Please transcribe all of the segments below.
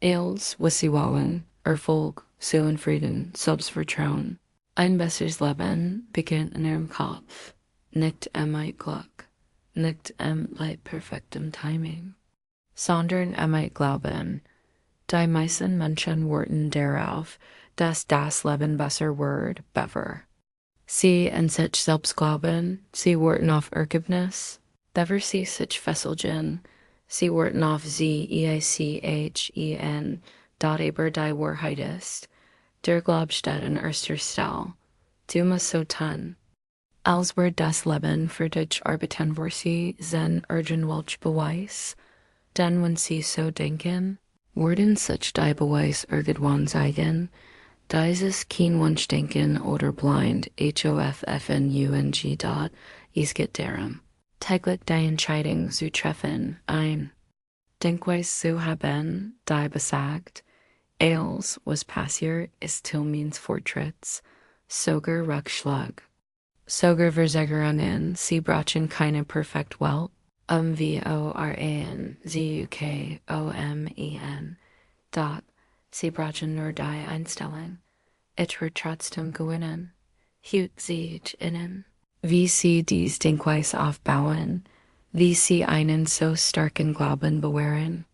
Eels, Wissiwawan, Erfolg, Seelenfrieden, Selbstvertrauen. Ein besseres Leben beginnt in ihrem Kopf, nicht mit Glück, nicht mit perfektem Timing, sondern mit Glauben. Die meisten Menschen warten darauf, dass das Leben besser wird, wäre. Sie in sich selbst glauben, sie warten auf Ergebnis, wäre sie sich fesseln, sie warten auf sie, EICHEN, dat aber die Wahrheit ist. Der Glaub steht an erster Stelle. Du musst so tun. Als wird das Leben für dich arbeiten, wo sie sind irgendwelche Beweis, denn wenn sie so denken, werden sich die Beweis irgendwann zeigen. Dieses kein Wunschdenken oder blind, HOFFNUNG dot, es geht darum, täglich die Entscheidung zu treffen, ein Denkweis zu haben, die besagt, alles, was passiert, ist till means Fortschritts, sogar Rückschlag. Sogar Verzögerungen, sie brauchen keine perfekt Welt, VORAN, ZUKOMEN, dot, sie brauchen nur die Einstellung. Ich wird trotzdem gewinnen. Hut sich innen. Wie sie dies Denkweis aufbauen, wie sie einen so starken Glauben bewahren,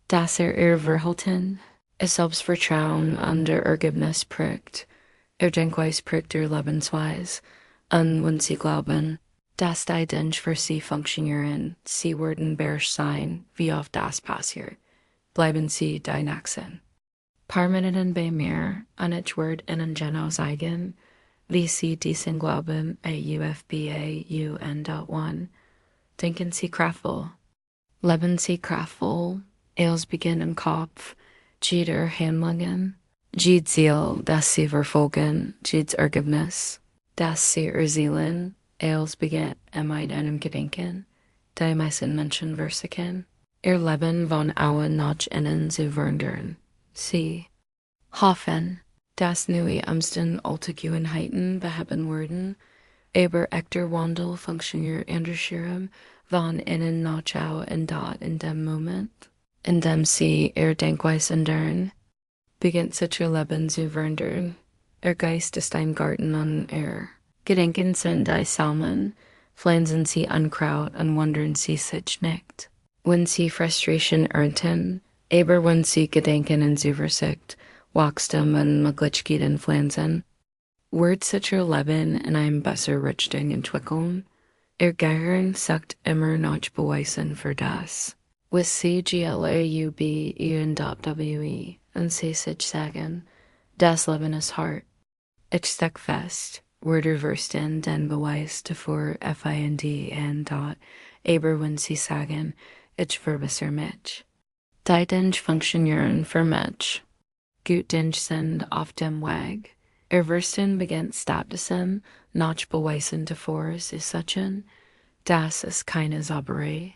dass ihr Verhalten, ihr Selbstvertrauen an der Ergebnis prägt, ihr Denkweis prägt ihr Lebensweise, und wenn sie glauben, dass die Dinge für sie funktionieren, sie werden beherrscht sein, wie oft das passiert, bleiben sie die Nachsen. Paar Minuten bei mir, und ich werde ihnen genau zeigen, wie sie diesen Glauben AUFBAUN.1 denken sie kraftvoll, leben sie kraftvoll, es beginnt im Kopf, jeder Handlungen, jed Ziel, das sie verfolgen, jedes Ergebnis, das sie erzielen, es beginnt mit einem Gedenken, die meisten Menschen versuchen, ihr Leben von außen nach innen zu verändern. Sie hoffen, dass neue Umstände beheben werden, aber echter Wandel funktioniert andersherum von innen nach außen und dort in dem Moment, in dem sie ihr Denkweise ändern, beginnt sich ihr Leben zu verändern. Ihr Geist ist ein Garten an ihr. Gedenken sind die Salmen, pflanzen sie Unkraut und wundern sie sich nicht. Wenn sie Frustration ernten, aber wenn sie Gedenken und Zuversicht, Wachstum und Möglichkeiten pflanzen, wird sich ihr Leben in eine bessere Richtung entwickeln. Ihr Gehirn sucht immer nach Beweisen für das, was sie GLAUBENWE und sie sich sagen, das Leben ist hart. Ich steck fest, wird wirsten den Beweis davor FINDN. Aber wenn sie sagen, ich verbessere mich. Die Dinge funktionieren für mich. Gut Dinge sind auf dem Weg. Ihr wirsten beginnt stattdessen nach Beweisen davor zu suchen, das ist keine Zauberei.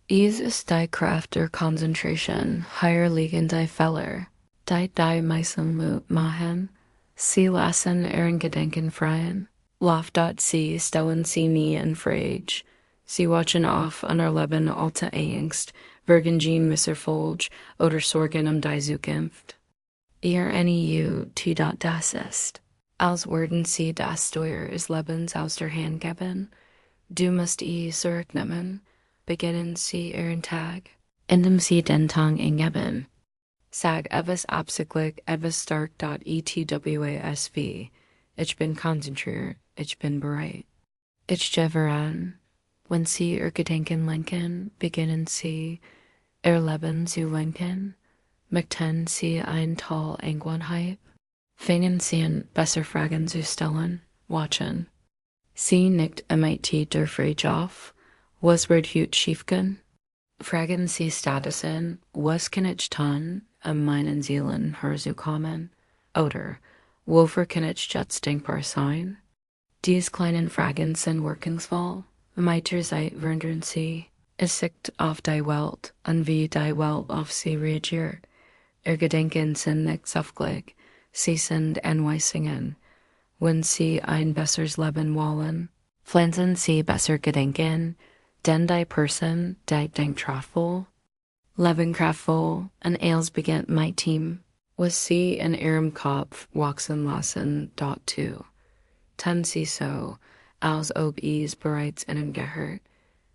Es ist die Kraft der Konzentration, higher liegende Fehler, die meisten Mut machen. Sie lassen ihren Gedenken freien. Lauf sie stellen sie nie in Frage. Sie watchen auf an ihr Leben alte Angst, Virgin Misserfolg oder Sorgen die Zukunft. Ihr NEU das ist, als würden sie das Steuer des Lebens aus der Hand geben. Du musst zurücknehmen, beginnen sie ihren Tag, indem sie den Tag eingeben. Sag etwas absichtlich, etwas stark. ETWASV. Ich bin konzentriert, ich bin bereit. Ich gebe an. Wenn sie ihr Gedenken lenken, beginnen sie ihr Leben zu lenken. Möchten sie ein Teil Gewohnheit? Fangen sie an, besser Fragen zu stellen, watchen. Sie nicht MIT der Frage auf, was wird heute schiefgehen? Fragen sie stattdessen, was kann ich tun, meinen Seelen herzukommen? Oder, wofür kann ich jetzt denkbar sein? Diese kleinen Fragen sind wirkungsvoll. Mit der Zeit verändern sie. Es liegt auf die Welt und wie die Welt auf sie reagiert. Ihr Gedenken sind nicht saftlich, sie sind Anweisungen. Wenn sie ein besseres Leben wollen, pflanzen sie besser Gedenken, denn die Person, die denkt kraftvoll, Lebenkraftvoll and ales begint my team. Was sie in ihrem Kopf wachsen lassen, dort zu. Tun Sie so, als ob es bereits innen gehört.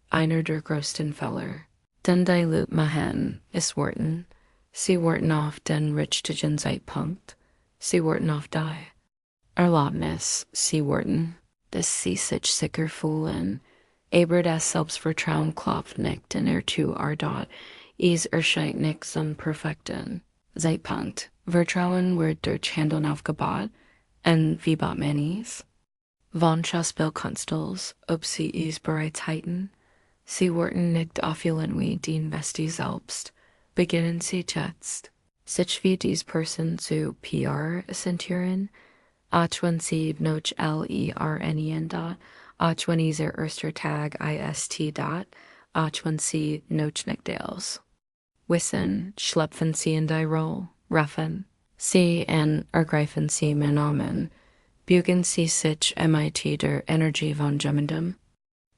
Einer der größten Fehler. Den die Leute machen, ist warten. Sie warten auf den richtigen Zeitpunkt. Sie warten auf die Erlaubnis. Sie warten, dass sie sich sicher fühlen. Aber das Selbstvertrauen klopft nicht in zu dort. Es erscheint nicht zum perfekten Zeitpunkt. Vertrauen wird durch Handeln aufgebaut. Und wie baut man es? Von Schauspielkunstels, ob sie es bereits halten. Sie warten nicht auf wie die Investi selbst. Beginnen sie jetzt. Sich wie dies Person zu PR sentieren. Auch wenn sie noch lernen dort. Auch wenn es ihr erster Tag ist dort. Auch wenn sie noch nicht als. Wissen, schlüpfen sie in die Rolle. Ruffen. Sie und ergreifen sie mit Namen. Bügen sie sich mit der Energie von jemandem.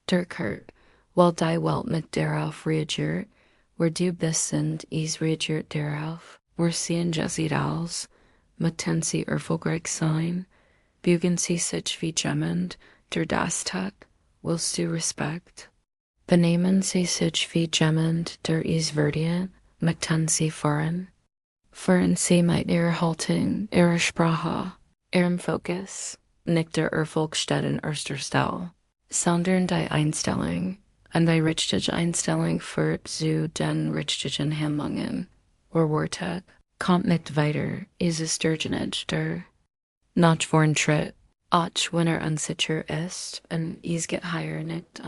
Der Kurt, weil die Welt mit darauf reagiert, wer du bist und es reagiert darauf, wer sehen sie als, möchten sie erfolgreich sein, bügen sie sich wie jemand, der das tut, willst du Respekt? Benehmen sie sich wie jemand, der es würdigt, möchten sie fördern? Fördern sie mit ihrer Haltung, ihrer Sprache, ihrem Fokus, nicht der Erfolg steht in erster Stelle, sondern die Einstellung, und die richtige Einstellung führt zu den richtigen Handlungen, Worte, kommt nicht weiter, ist nicht der nicht Fortschritt, auch wenn unsicher ist, und es geht higher nicht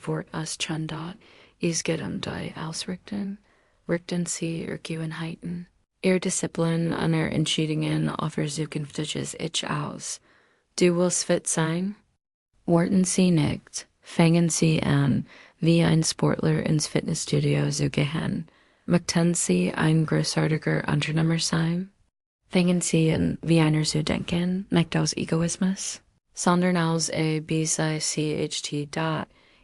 Wort als Chandat, es geht die Ausrichtung, richten sie ihre Gewohnheiten. Ihr Disziplin an ihre Entscheidungen auf ihr zukünftiges Ich aus. Du willst fit sein? Warten Sie nicht, fangen Sie an, wie ein Sportler ins Fitnessstudio zu gehen. Möchten Sie ein großartiger Unternehmer sein? Fangen Sie an, wie einer zu denken, nicht aus Egoismus, sondern aus BCCHT.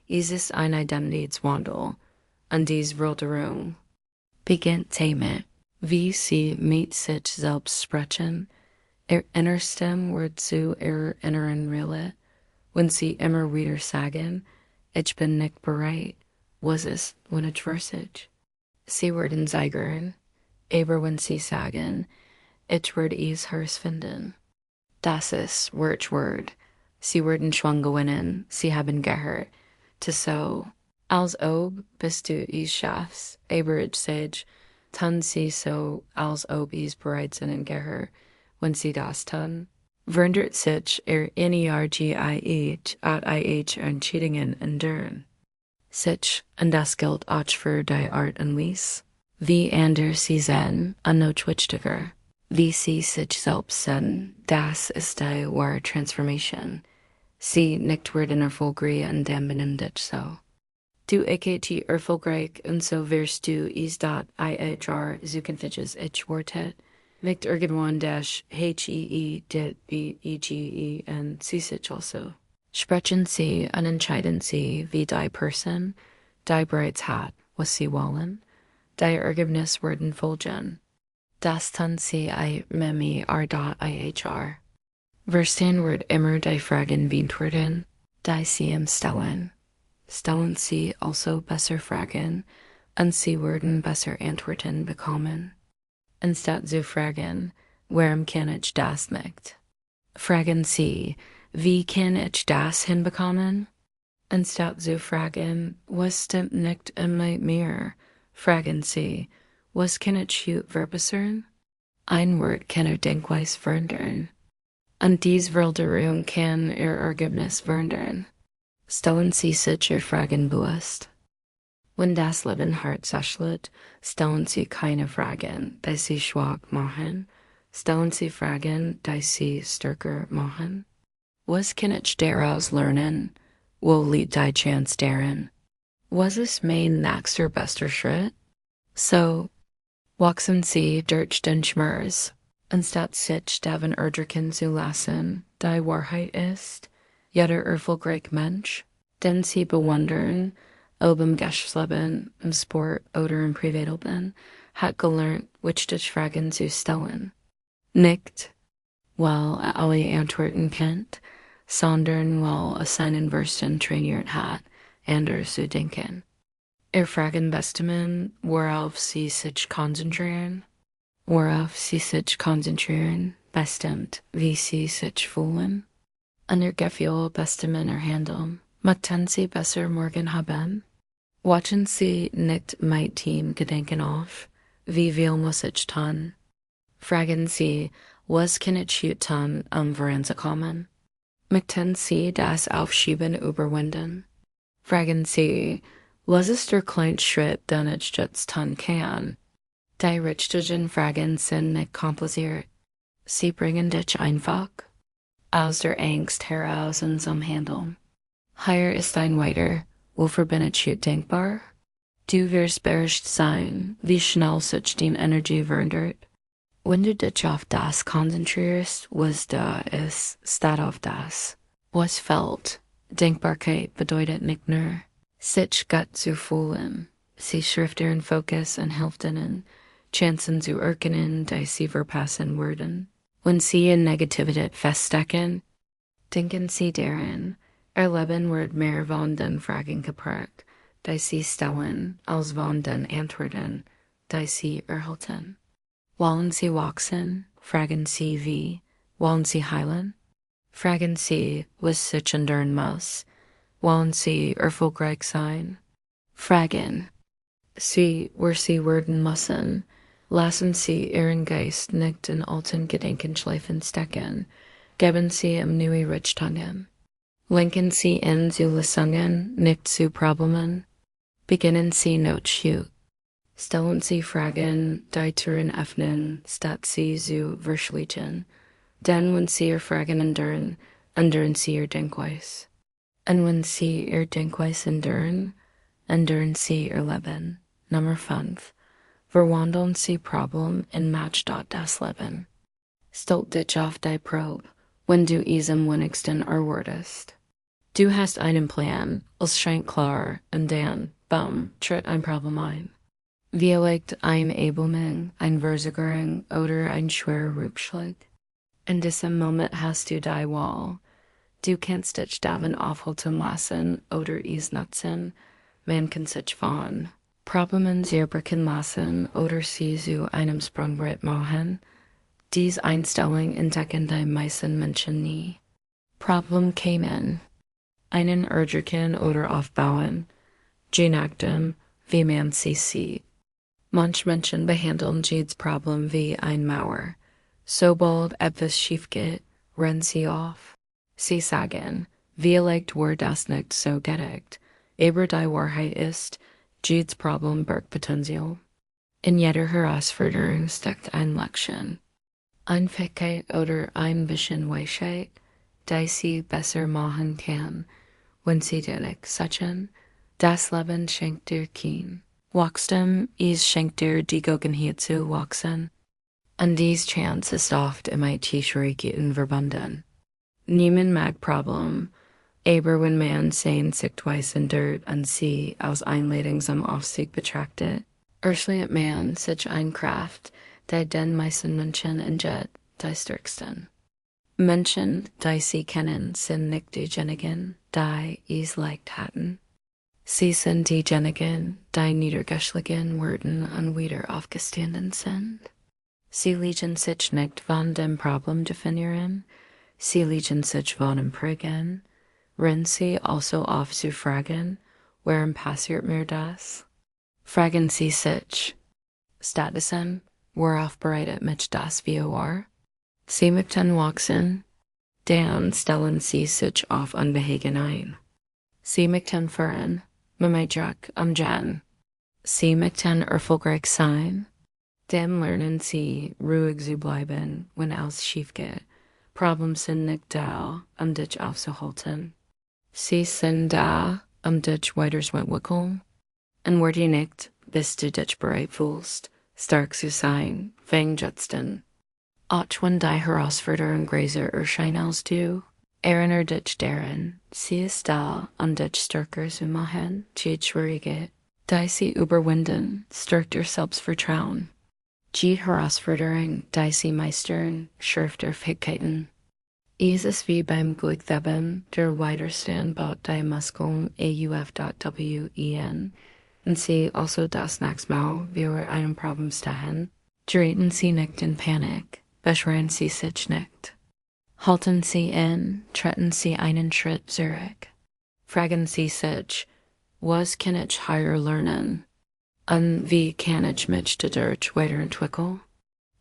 Es ist ein Identitätswandel, und dies Rollerung beginnt damit, wie sie mit sich selbst sprechen. Ihr Innerstem wird zu ihrer inneren Rille, wenn sie immer wieder sagen, ich bin nicht bereit, was ist, wenn ich versage. Sie werden zeigern, aber wenn sie sagen, ich werde es herausfinden. Das ist Wort. Sie werden Schwung gewinnen, sie haben gehört. So, als ob bist du es schaffst, aber ich sage, Tun Sie so, als ob es bereits innen gehört, wenn sie das tun. Verändert sich ihr Energieich Entscheidungen ändern. Sich, und das gilt auch für die Art und Weise, wie anders sie sehen, und noch wichtiger, wie sie sich selbst sehen, das ist die wahre Transformation. Sie nicht werden erfolgreich und dann benimmt dich so. Du eketi erfolgreich und so wirst du es dort zukünftiges Ich wortet, nicht irgendwann das HEE det BEGE und sie sich also. Sprechen sie und entscheiden sie wie die Person, die bereits hat, was sie wollen, die Ergebnis werden folgen. Das tun sie memi dot. Verstehen wird immer die Fragen beantworten, die sie ihm stellen. Stellen sie also besser Fragen, und sie werden besser Antworten bekommen. Anstatt zu fragen, warum kann ich das nicht? Fragen sie, wie kann ich das hinbekommen? Anstatt zu fragen, was stimmt nicht mit mir? Fragen sie, was kann ich gut verbessern? Ein Wort kann ihr Denkweise verändern. Und dies Veränderung kann ihr Ergebnis verändern. Stellen Sie sich Ihre Fragen bewusst. Wenn das Leben hart zerschlägt, stellen Sie keine Fragen, die Sie schwach machen. Stellen Sie Fragen, die Sie stärker machen. Was kann ich daraus lernen? Wo liegt die Chance darin? Was ist mein nächster bester Schritt? So, wachsen Sie durch den Schmerz, anstatt sich davon erdrücken zu lassen, die Wahrheit ist, jeder erfolgreiche Mensch, den sie bewundern, Obem Geschleben im Sport oder im Privatleben hat gelernt, which dich Fragen zu stellen. Nicht, weil alle Antworten kennt, sondern weil seinen Würsten trainiert hat, anders zu denken. Fragen bestimmen, worauf sie sich konzentrieren. Worauf sie sich konzentrieren, bestimmt, wie sie sich fühlen. Ihr Gefühl bestimmen ihr Handeln. Möchten sie besser morgen haben? Watchen sie nicht mein Team Gedenken auf? Wie viel muss ich tun? Fragen sie, was kann ich tun, voranzukommen? Möchten sie das Aufschieben überwinden? Fragen sie, was ist der kleinste Schritt, den ich jetzt tun kann? Die richtigen Fragen sind nicht kompliziert. Sie bringen dich einfach aus der Angst heraus und zum Handeln. Hier ist ein Weiter, wofür bin ich denkbar? Du wirst überrascht sein, wie schnell sich die Energie wandert. Wenn du dich auf das konzentrierst, was da ist, statt auf das, was fehlt. Denkbarkeit bedeutet nicht nur, sich gut zu fühlen. Sie schrift ihren Fokus und hilft ihnen, Chancen zu erkennen, die sie verpassen würden. Wenn sie in Negativität feststecken, denken sie daran, ihr Leben wird mehr von den Fragen geprägt, die sie stellen, als von den Antworten, die sie erhalten. Wollen sie wachsen? Fragen sie wie. Wollen sie heilen? Fragen sie, was sich ändern muss. Wollen sie erfolgreich sein? Fragen sie, wer sie werden müssen. Lassen sie ihren Geist nicht in alten Gedankenschleifen stecken. Geben sie ihm neue Richtungen. Lenken sie in zu Lösungen, nicht zu Problemen. Beginnen sie Notschut. Stellen sie Fragen, die Türen öffnen, statt sie zu verschließen. Denn wenn sie ihr Fragen ändern sie ihr Denkweise. Und wenn sie ihr Denkweise ändern sie ihr Leben. Nummer 5. Verwandeln sie Problem in Match das Leben. Stell dich auf die Probe, wenn du es am wenigsten erwartest. Du hast einen Plan, es scheint klar, und dann, bam, tritt ein Problem ein. Vielleicht ein Ebenmann, ein Versicherung oder ein schwerer Rückschlag. In diesem Moment hast du die Wahl. Du kannst dich davon aufhalten lassen oder es nutzen. Man kann sich von Problemen zerbrechen lassen oder sie zu einem Sprungbrett machen. Diese Einstellung entdecken die meisten Menschen nie. Problem kämen. Einen ergänzen oder aufbauen. Je nachdem, wie man sie sieht. Manche Menschen behandeln jedes Problem wie ein Mauer. Sobald etwas schief geht, rennen sie auf. Sie sagen, vielleicht war das nicht so gedacht, aber die Wahrheit ist, jedes Problem birgt Potenzial. In jeder Herausforderung steckt ein Lektion. Eine Fähigkeit oder ein bisschen Weisheit, die sie besser machen kann, wenn sie dich setzen. Das Leben schenkt dir kein Wachstum, es schenkt dir die Gelegenheit zu wachsen. Und diese Chance ist oft im IT-Schwierigkeiten verbunden. Niemand mag Problem, aber wenn man seine Sichtweise ändert und sie aus Einladung zum Aufsicht betrachtet, erschließt man sich eine Kraft, die den meisten Menschen in Jet die stärksten. Menschen, die sie kennen, sind nicht diejenigen, die es leicht hatten. Sie sind diejenigen, die niedergeschlagen wurden und wieder aufgestanden sind. Sie liegen sich nicht von dem Problem definieren, sie liegen sich von dem Prägen, rennen sie also auf zu fragen, warum passiert mir das? Fragen sie sich, stattdessen, worauf bereitet mich das wie war? Sie möchten wachsen, dann stellen sie sich auf Unbehagen ein. Sie möchten fördern, Druck Jan. Sie möchten erfolgreich sein, dann lernen sie, ruhig zu bleiben, wenn alles schief geht. Probleme sind nicht da, dich aufzuhalten. Sie sind da, dich weiterzuentwickeln. Und werde je nicht, bis du dich bereit fühlst, stark zu sein, fang jetzt an. Auch wenn die Herausforderung größer erscheint als du, Erinner dich daran, sie ist da und dich stärker zu machen, die Schwierige, die sie überwinden, stärkt ihr Selbstvertrauen. Die Herausforderung, die sie meistern, schärft ihr Fähigkeiten. Es ist wie beim Gleichgewicht, der Widerstand baut die Muskeln auf.wen. Und sie also das nächste Mal, wie wir einem Problem stehen, geraten sie nicht in Panik, beschweren sie sich nicht. Halten sie in, treten sie einen Schritt zurück. Fragen sie sich, was kann ich hier lernen? Und wie kann ich mich dadurch weiterentwickeln?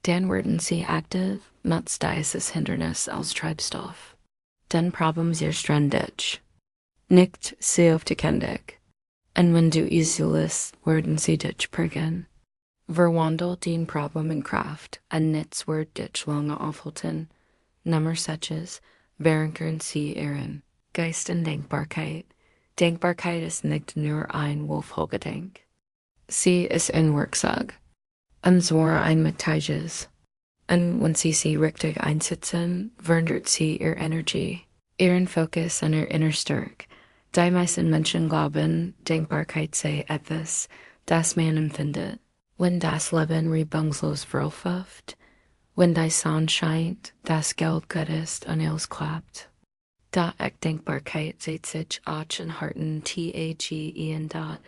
Dann werden sie aktiv, nutzt dieses Hindernis als Treibstoff. Dann Problem sehr ständig. Nicht selbstständig. Und wenn du isolierst, werden sie dich prägen. Verwandelt den Problem in Kraft, und nichts wird dich lange aufhalten. Nummer 6, verankern sie ihren Geist in Denkbarkeit. Denkbarkeit ist nicht nur ein Wolfhogedenk. Sie ist ein Werkzeug. Und zwar ein Metalljes. Und wenn sie richtig einsetzen, wandert sie ihre Energie, ihren Fokus und ihr inner Stärke. Die meisten Menschen glauben, Denkbarkeit sei etwas, das man empfindet. Wenn das Leben reibungslos verläuft, wenn die Sonne scheint, das Geld gut ist und alles klappt. Da Denkbarkeit sieht sich auch in Harten TAGEN da,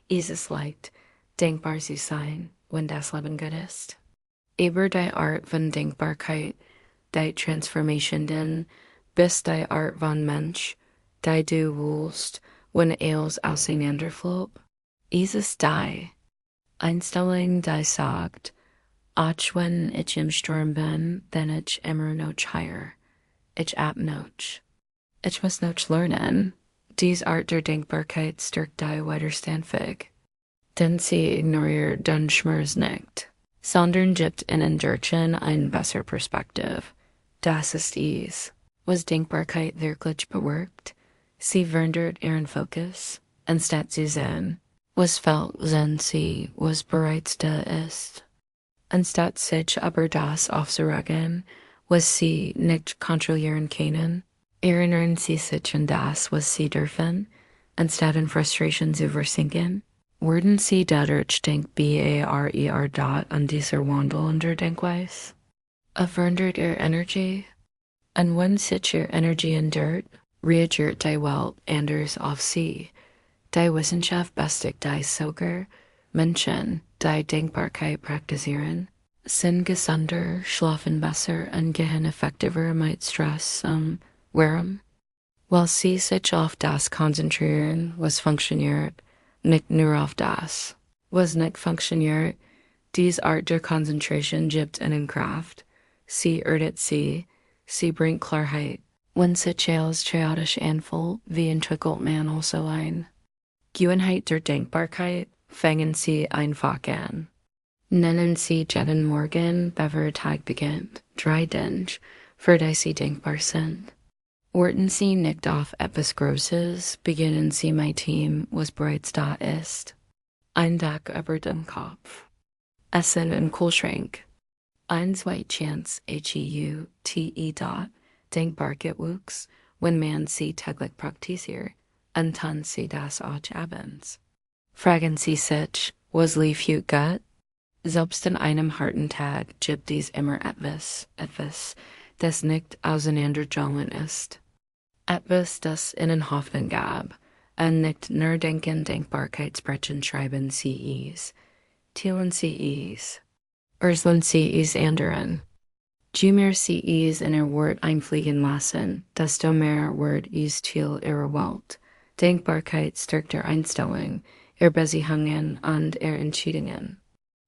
ist es leicht, denkbar zu sein, wenn das Leben gut ist. Über die Art von Denkbarkeit, die Transformation denn, bis die Art von Mensch, die du willst, wenn alles auseinanderfällt, ist es die Einstellung, die sagt, auch wenn ich im Sturm bin, dann ich immer noch hier. Ich noch. Ich muss noch lernen. Diese Art der Denkbarkeit stärkt die widerstandsfähig. Denn sie ignoriert den Schmerz nicht, sondern gibt ihnen dadurch eine bessere Perspektive. Das ist es, was Denkbarkeit wirklich bewirkt. Sie verändert ihren Fokus, anstatt zu sehen, was fehlt, wenn sie, was bereits da ist. Anstatt sich aber das aufzuregen, was sie nicht kontrollieren können, erinnern sie sich an das, was sie dürfen, anstatt in Frustration zu versinken. Werden sie dadurch denkbar an dieser Wandel in der Denkweise? Verändert ihr Energie? Und wenn sich ihr Energie ändert, reagiert die Welt anders auf sie. Die Wissenschaft bestätigt die sogar Menschen, die Denkbarkeit praktizieren, sind gesünder, schlafen besser und gehen effektiver mit Stress. Warum? Weil sie sich auf das konzentrieren, was funktioniert, nicht nur auf das, was nicht funktioniert. Diese Art der Konzentration gibt ihnen Kraft. Sie erdet sie bringt Klarheit. Wenn sich alles chaotisch anfühlt, wie entwickelt man also ein Gewohnheit der Denkbarkeit, fangen sie einfach an. Nennen sie jeden Morgen, bevor der Tag beginnt, 3 Dinge, für die sie denkbar sind. Warten sie nicht auf etwas Großes, beginnen sie mit Team, was bereits da ist. Ein Dach über dem Kopf. Essen im Kühlschrank. Ein Chance HEUTE. Denkbarkeitswuchs, wenn man sie täglich praktiziert, und tun sie das auch abends. Fragen sie sich, was lief gut? Selbst in einem harten Tag gibt es immer etwas, das nicht auseinandergefallen ist. Etwas, das ihnen Hoffnung gab, und nicht nur denken Denkbarkeitssprechen schreiben sie es. Teilen sie es. Urseln sie es anderen. Je mehr sie es in ihr Wort einfliegen lassen, desto mehr wird es Teil ihrer Welt. Denkbarkeit stärkt ihre Einstellung, ihre Beziehungen und ihre Entscheidungen.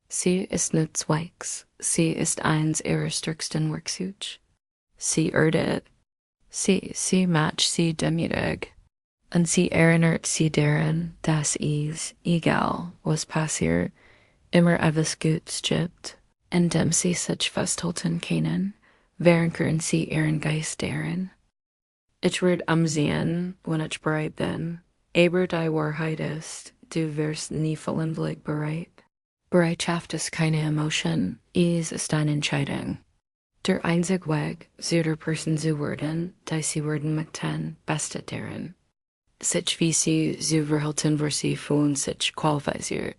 Sie ist nicht Zwecks, sie ist eins ihrer stärksten Werkzeuge. Sie erdet. Sie macht sie demütig. Und sie erinnert sie daran, dass es, egal was passiert, immer etwas Gutes gibt, in dem sie sich festhalten können, verankern sie ihren Geist darin. Ich werde ansehen, wenn ich bereit bin, aber die Wahrheit ist, du wirst nie vollendlich bereit. Bereitschaft ist keine Emotion, es ist eine Entscheidung. Der einzig Weg, zu der Person zu werden, die sie werden möchten, Besten daran. Sich wie sie zu verhalten, wo sie von sich qualifiziert.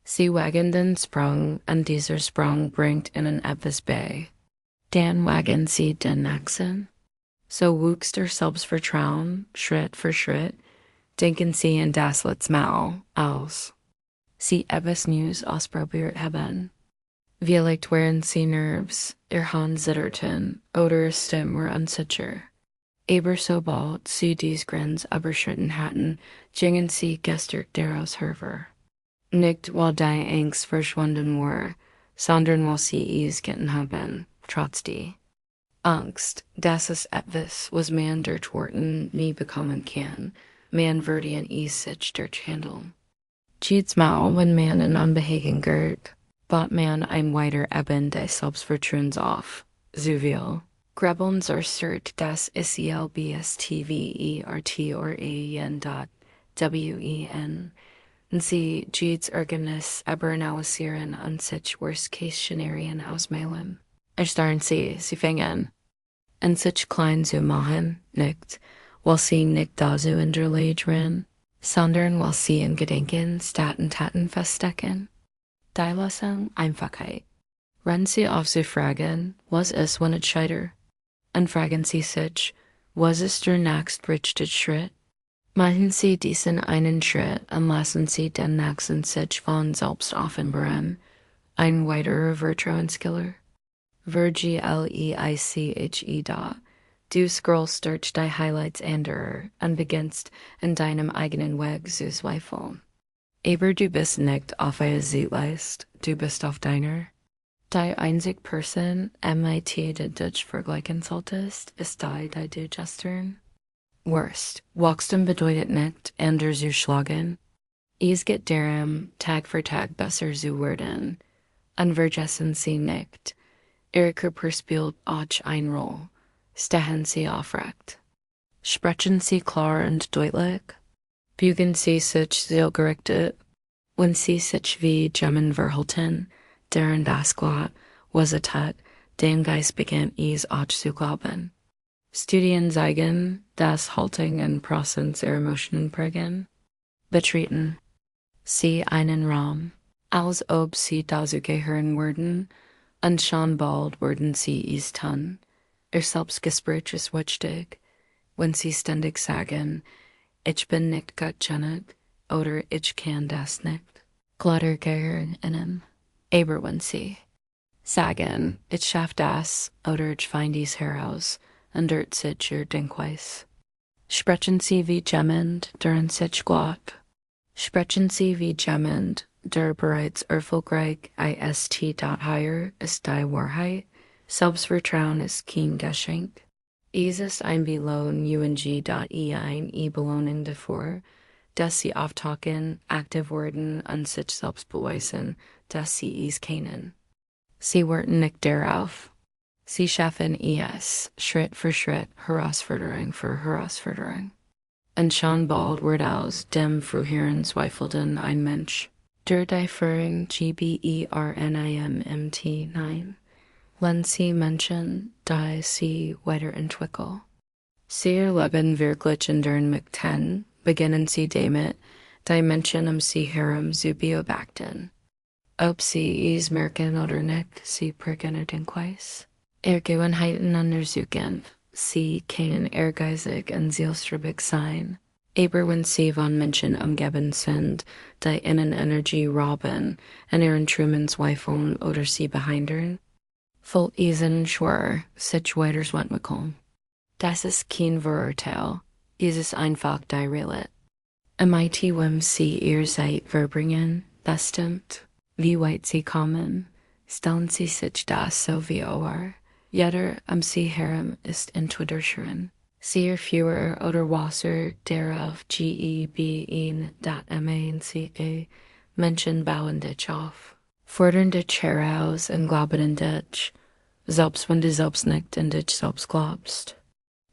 Sie wagen den Sprung, und dieser Sprung bringt ihnen etwas bei. Dann wagen sie den nächsten. So wuchs der Selbstvertrauen, Schritt für Schritt, denken sie in das letzte Mal aus. Sie etwas Neues ausprobiert haben. Vielleicht waren sie nervös, ihr Hand zitterten, oder ihre Stimme war unsicher. Aber sobald sie dies Grenz überschritten hatten, gingen sie gestärkt daraus hervor. Nicht weil die Angst verschwunden war, sondern weil sie es getan haben, trotz die Angst, dass es etwas, was man durch Worten nie bekommen kann, man würde in es sich durch handeln. Jedes Mal, wenn man in Unbehagen gerät, baut man ein weiter Eben des Selbstvertrauens auf, so viel. Grebeln zerstört das Selbstvertrauen. Und sie jedes Ergebnis aber analysieren und sich Worst-Case-Szenarien ausmalen. Erstarren sie fingen an sich klein zu machen, nicht, weil sie nicht da so in der Lage waren, sondern weil sie in Gedenken statt Taten feststecken. Die Lösung Einfachheit. Wenn sie auf sie fragen, was ist, wenn es scheitert? Und fragen sie sich, was ist der nächste Schritt? Machen sie diesen einen Schritt und lassen sie den nächsten sich von selbst offenbaren. Ein weiterer Vertrauenskiller. Vergleiche da. Du scrollst durch die Highlights anderer und beginnst in deinem eigenen Weg zu zweifeln. Aber du bist nicht auf einer Seitleist, du bist auf deiner. Die einzige Person, mit der du dich vergleichen solltest, ist die du gestern. Worst, Wachstum bedeutet nicht, anders zu schlagen. Es geht darum, Tag für Tag besser zu werden. Und vergessen sie nicht. Ihr Körper spielt auch eine Rolle. Stehen sie aufrecht. Sprechen sie klar und deutlich. Bügen sie sich zielgerichtet. Wenn sie sich wie Gemmen verhalten, deren das Gott, was es hat, dem Geist beginnt es auch zu glauben. Studien zeigen, dass Haltung und Präsenz ihre Emotionen prägen. Betreten sie einen Raum, als ob sie dazu gehören würden, und schon bald würden sie es tun. Ihr Selbstgespräch ist wichtig, wenn sie ständig sagen, ich bin nicht gottgeniert oder ich kann das nicht. Glatter gehören ihnen. Aber wenn sie sagen, ich schaff das oder ich find dies heraus, und dort sich ihr Denkweis. Sprechen sie wie jemand, der an sich glaubt. Sprechen sie wie jemand, der bereits erfolgreich ist. Hier ist die Wahrheit. Selbstvertrauen ist kein Geschenk. Es ist ein Belohn ein Belohnung davor, dass sie auftauchen, aktiv werden und sich selbst beweisen, dass sie es kennen. Sie warten nicht darauf. Sie schaffen es, Schritt für Schritt, Herausforderung für Herausforderung. Und schon bald wird aus dem früheren Zweifelnden ein Mensch. Durch die Führung GBERNIMMT9 lernen sie Menschen, die sie weiterentwickeln. Sie erleben wirklich in deren Möchten, beginnen sie damit, die Menschen sie herum zu beobachten. Ob sie es merken oder nicht, sie prägen ihr Denkweis. Gewohnheiten untersuchen. Sie können ehrgeizig und zielstrebig sein. Aber wenn sie von Menschen umgeben sind, die ihnen Energie rauben und ihren Truman zweifeln oder sie behindern, fällt ihnen schwer, sich weiterzuentwickeln. Das ist kein Vorurteil, es ist einfach die Realität. Wenn sie ihr Zeit verbringen, das stimmt. Wie weit sie kommen, stellen sie sich das so wie vor. Jeder sie herum ist entweder schön, sehr fewer oder Wasser darauf GEBEN.MANCA Menschen bauen dich auf, fordern dich heraus und glauben in dich, selbst wenn du selbst nicht in dich selbst glaubst.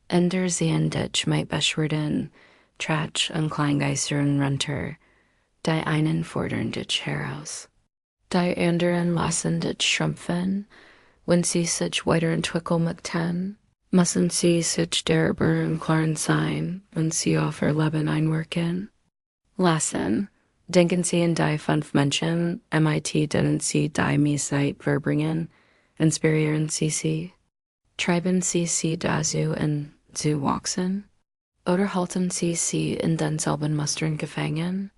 Ender sehen dich mit Beschwerden, Tratsch und Kleingeistern runter, die einen fordern dich heraus. Die anderen lassen dich schrumpfen, When sie sich weiter entwickeln möchten, müssen sie sich darüber im Klaren sein, und sie auf ihr Leben einwirken. Lesson. Denken Sie in die 5 Menschen, MIT denen Sie die Mehrheit verbringen, inspirieren Sie sie. Treiben Sie sie dazu in zu wachsen? Oder halten Sie sie in denselben Mustern gefangen?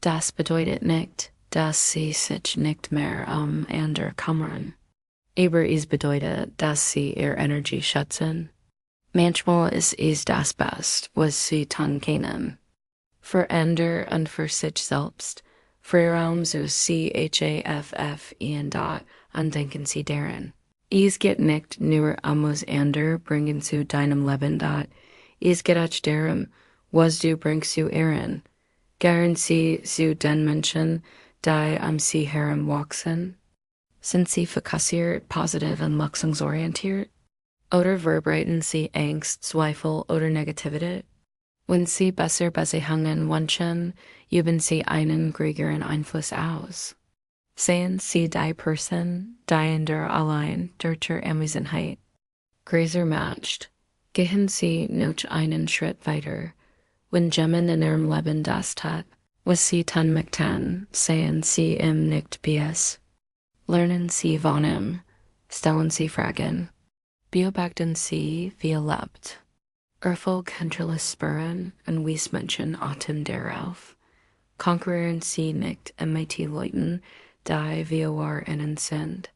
Das bedeutet nicht, dass Sie sich nicht mehr andere kümmern. Aber es bedeutet, dass Sie Ihre Energie schätzen. Manchmal ist es das Beste, was Sie tun können. Für andere und für sich selbst, Freiraum so CHAFFEN und denken Sie daran. Es geht nicht nur das andere bringen zu deinem Leben es geht auch darum, was du bringst zu ihren. Gern Sie zu den Menschen, die Sie heranwachsen? Sind Sie fokussiert, positiv und lösungsorientiert? Oder verbreiten Sie Angst, Zweifel oder Negativität? Wenn Sie besser Beziehungen wünschen, üben Sie einen größeren Einfluss aus. Sehen Sie die Person, die in der allein durch ihre Anwesenheit größer macht. Gehen Sie noch einen Schritt weiter. Wenn jemand in Ihrem Leben das tat, was Sie tun möchten, sehen Sie ihm nicht BS. Lernen Sie von ihm. Stellen Sie Fragen. Beobachten Sie, wie lebt. Erfolg hinterlässt Spuren und Menschen achten darauf. Konkurrieren Sie nicht mit Leuten, die wir innen sind.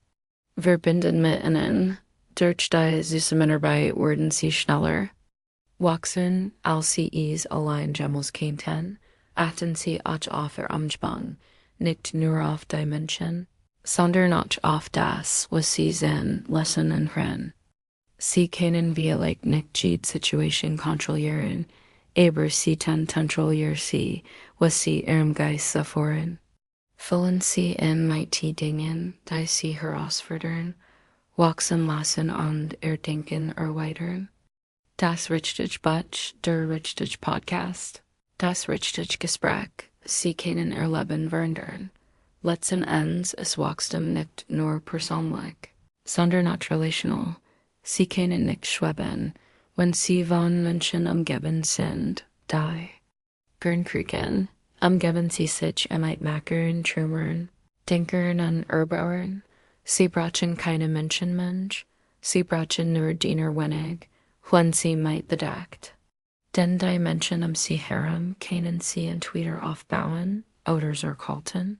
Verbinden mit ihnen. Durch die Zusammenarbeit werden Sie schneller. Wachsen, als Sie es allein jemals könnten. Achten Sie auch auf Ihr Umgang, nicht nur auf die Menschen, sondern auch auf das, was Sie sehen, lesen und hören. Sie können vielleicht nicht jede Situation kontrollieren, aber Sie können kontrollieren Sie, was Sie Ihrem Geist erfahren. Füllen Sie mit die Dingen, die Sie herausfordern, wachsen lassen und Ihr Denken erweitern. Das richtige Buch, der richtige Podcast, das richtige Gespräch, Sie können Ihr Leben verändern. Letzten Endes ist Wachstum nicht nur persönlich, sondern auch relational. Sie können nicht schweben, wenn Sie von Menschen umgeben sind, die gern kriegen. Umgeben Sie sich mit Machern, Trümmern, Denkern und Erbauern. Sie brauchen keine Menschenmensch, Sie brauchen nur Diener wenig, wenn Sie mit bedeckt. Denn die Menschen Sie herum können Sie entweder aufbauen oder zurückhalten.